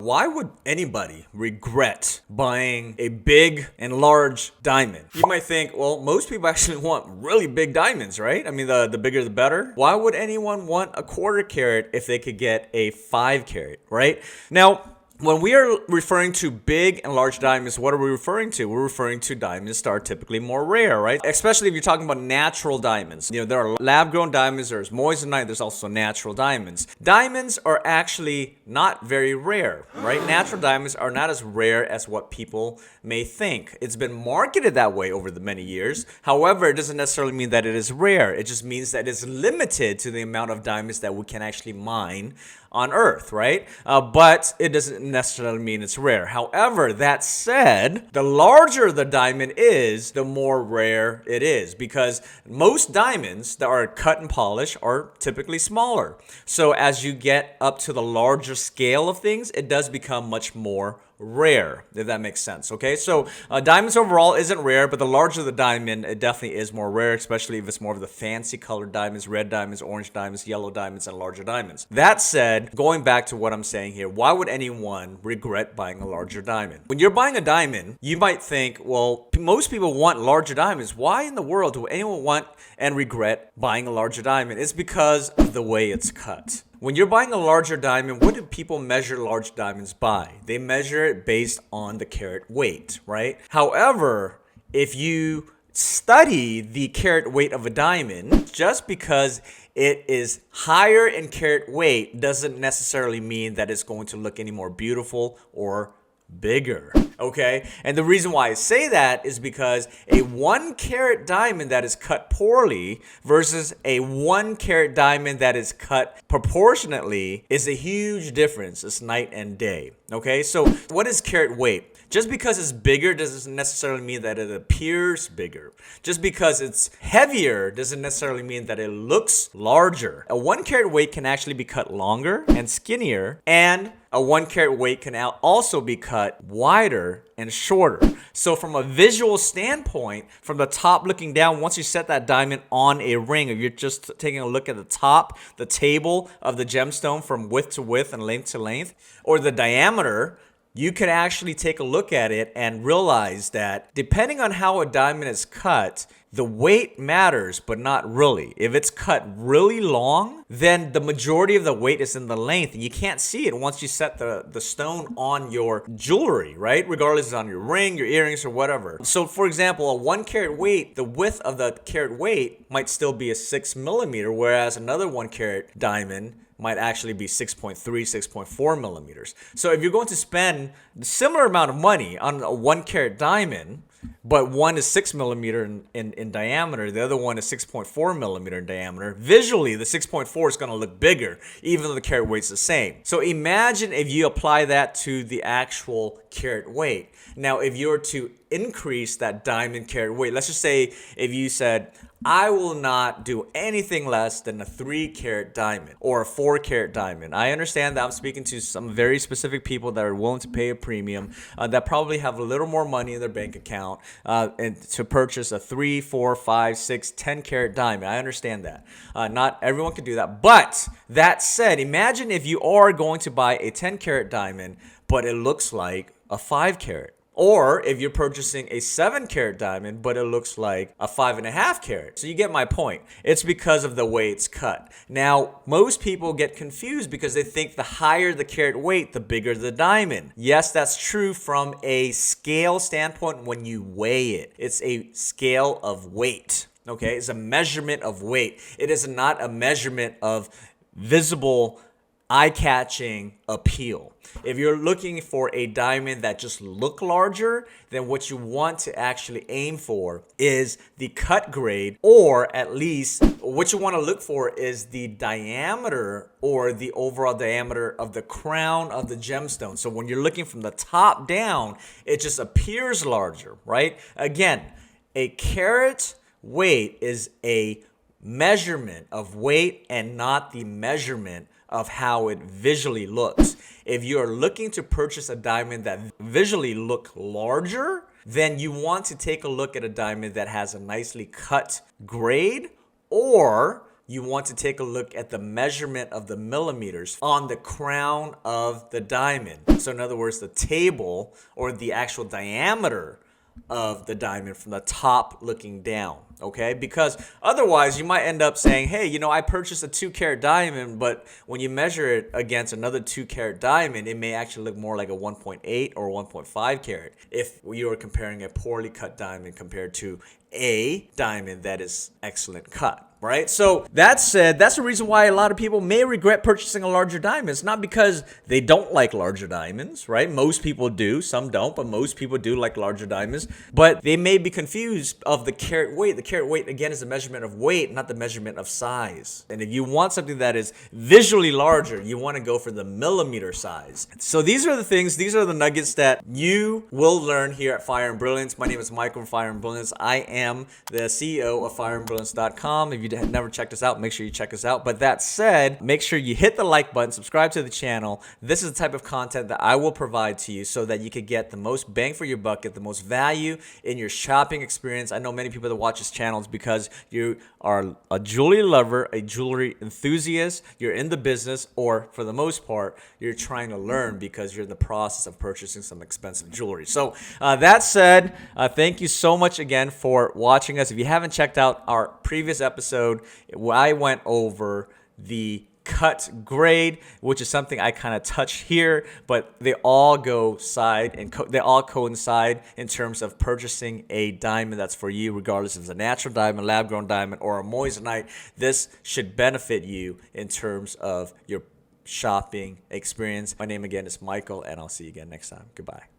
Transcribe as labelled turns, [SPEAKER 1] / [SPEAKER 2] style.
[SPEAKER 1] Why would anybody regret buying a big and large diamond? You might think, well, most people actually want really big diamonds, right? I mean, the bigger the better. Why would anyone want a quarter carat if they could get a 5 carat, right? Now, when we are referring to big and large diamonds, what are we referring to? We're referring to diamonds that are typically more rare, right? Especially if you're talking about natural diamonds. You know, there are lab-grown diamonds, there's Moissanite, there's also natural diamonds. Diamonds are actually not very rare, right? Natural diamonds are not as rare as what people may think. It's been marketed that way over the many years. However, it doesn't necessarily mean that it is rare. It just means that it's limited to the amount of diamonds that we can actually mine on Earth, right? But it doesn't necessarily mean it's rare. However, that said, the larger the diamond is, the more rare it is, because most diamonds that are cut and polished are typically smaller. So as you get up to the larger scale of things, it does become much more rare, if that makes sense. Okay, so diamonds overall isn't rare, but the larger the diamond, it definitely is more rare, especially if it's more of the fancy colored diamonds, red diamonds, orange diamonds, yellow diamonds, and larger diamonds. That said, going back to what I'm saying here, why would anyone regret buying a larger diamond? When you're buying a diamond, you might think, well, most people want larger diamonds. Why in the world do anyone want and regret buying a larger diamond? It's because of the way it's cut. When you're buying a larger diamond, what do people measure large diamonds by? They measure it based on the carat weight, right? However, if you study the carat weight of a diamond, just because it is higher in carat weight doesn't necessarily mean that it's going to look any more beautiful or bigger. Okay, and the reason why I say that is because a 1 carat diamond that is cut poorly versus a 1 carat diamond that is cut proportionately is a huge difference. It's night and day. Okay, so what is carat weight? Just because it's bigger doesn't necessarily mean that it appears bigger. Just because it's heavier doesn't necessarily mean that it looks larger. A 1 carat weight can actually be cut longer and skinnier, and a 1 carat weight can also be cut wider and shorter. So from a visual standpoint, from the top looking down, once you set that diamond on a ring, if you're just taking a look at the top, the table of the gemstone from width to width and length to length, or the diameter, you could actually take a look at it and realize that depending on how a diamond is cut, the weight matters, but not really. If it's cut really long, then the majority of the weight is in the length, and you can't see it once you set the stone on your jewelry, right? Regardless it's on your ring, your earrings, or whatever. So for example, a 1 carat weight, the width of the carat weight might still be a 6 millimeter, whereas another 1 carat diamond might actually be 6.3, 6.4 millimeters. So if you're going to spend a similar amount of money on a 1 carat diamond, but one is 6 millimeter in diameter, the other one is 6.4 millimeter in diameter, visually the 6.4 is going to look bigger, even though the carat weight's the same. So imagine if you apply that to the actual carat weight. Now, if you were to increase that diamond carat weight, let's just say if you said, I will not do anything less than a 3 carat diamond or a 4 carat diamond. I understand that I'm speaking to some very specific people that are willing to pay a premium, that probably have a little more money in their bank account and to purchase a 3, 4, 5, 6, 10 carat diamond. I understand that. Not everyone can do that. But that said, imagine if you are going to buy a 10 carat diamond, but it looks like a 5 carat. Or if you're purchasing a 7 carat diamond, but it looks like a 5.5 carat. So you get my point. It's because of the way it's cut. Now, most people get confused because they think the higher the carat weight, the bigger the diamond. Yes, that's true from a scale standpoint when you weigh it. It's a scale of weight. Okay, it's a measurement of weight. It is not a measurement of visible, eye-catching appeal. If you're looking for a diamond that just look larger, then what you want to actually aim for is the cut grade, or at least what you want to look for is the diameter or the overall diameter of the crown of the gemstone. So when you're looking from the top down, it just appears larger, right? Again, a carat weight is a measurement of weight and not the measurement of how it visually looks. If you're looking to purchase a diamond that visually look larger, then you want to take a look at a diamond that has a nicely cut grade, or you want to take a look at the measurement of the millimeters on the crown of the diamond. So in other words, the table or the actual diameter of the diamond from the top looking down, okay? Because otherwise you might end up saying, hey, you know, I purchased a 2-carat diamond, but when you measure it against another 2-carat diamond, it may actually look more like a 1.8 or 1.5 carat if you are comparing a poorly cut diamond compared to a diamond that is excellent cut. Right? So that said, that's the reason why a lot of people may regret purchasing a larger diamond. It's not because they don't like larger diamonds, right? Most people do. Some don't, but most people do like larger diamonds. But they may be confused of the carat weight. The carat weight, again, is a measurement of weight, not the measurement of size. And if you want something that is visually larger, you want to go for the millimeter size. So these are the things, these are the nuggets that you will learn here at Fire and Brilliance. My name is Michael from Fire and Brilliance. I am the CEO of fireandbrilliance.com. If you have never checked us out, make sure you check us out. But that said, make sure you hit the like button, subscribe to the channel. This is the type of content that I will provide to you so that you can get the most bang for your buck, get the most value in your shopping experience. I know many people that watch this channel is because you are a jewelry lover, a jewelry enthusiast, you're in the business, or for the most part, you're trying to learn because you're in the process of purchasing some expensive jewelry. So that said, thank you so much again for watching us. If you haven't checked out our previous episode, I went over the cut grade, which is something I kind of touch here, but they all go side and they all coincide in terms of purchasing a diamond that's for you, regardless if it's a natural diamond, lab-grown diamond, or a moissanite. This should benefit you in terms of your shopping experience. My name again is Michael, and I'll see you again next time. Goodbye.